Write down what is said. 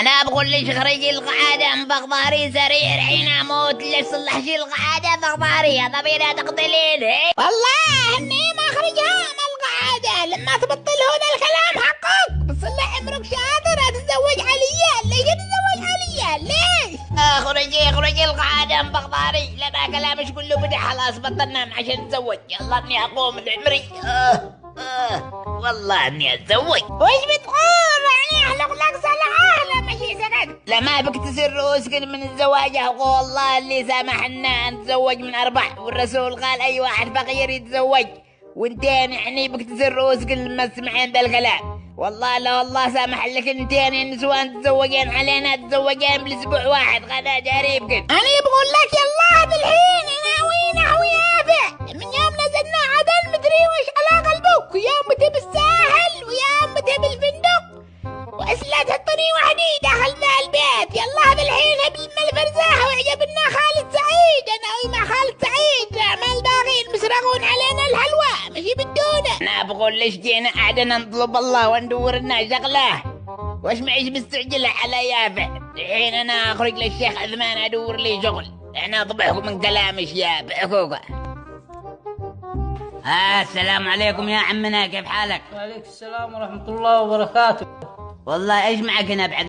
انا بقول لك خرجي القعده من بغضاري سريع الحين اموت لك صلح شي القعده بغضاري هذا بينا تقتلين. والله اني ما اخرجها من القعده لما تبطل هذا الكلام حقك. بصلح عمرك شاطر تتزوج عليا. ليش تتزوج عليا ليش؟ خرجي القعده من بغضاري لنا كلامش كله بدي خلاص بطلنا عشان نتزوج. يلا اني اقوم لعمري. والله اني اتزوج. وش بتقول؟ يعني احلق لك صلاة لما شي سكت. لا ما بك تسر رؤوسك من الزواج. والله اللي سامحنا نتزوج من 4 والرسول قال اي واحد فقير يتزوج وانتين يعني بك تسر رؤوسك المسمعين بالكلام. والله لا والله سامح لك انتين النسوان تتزوجين علينا تتزوجين بالاسبوع واحد غدا جريب كده. انا بقول لك يلا بالحين نحوي يافع من يوم نزلنا عدن مدري وش على قلبك. يوم متى بالساحل ويوم متى بالفندق واسلا تحطني وحدي دخلنا البيت. يلا بالحين بالفرزاح وعجبنا خالد سعيد. انا مع خالد سعيد ما الباغين مسرقون علينا الحلوى ماشي بدونه. انا بقول ليش جينا قعدنا نطلب الله وندور لنا شغله واش معيش مستعجله على يافع. الحين انا اخرج للشيخ عثمان ادور لي شغل. احنا ضبحكم من كلامش يا بحقوقه. السلام عليكم يا عمنا كيف حالك؟ وعليك السلام ورحمة الله وبركاته. والله ايش معك هنا بعد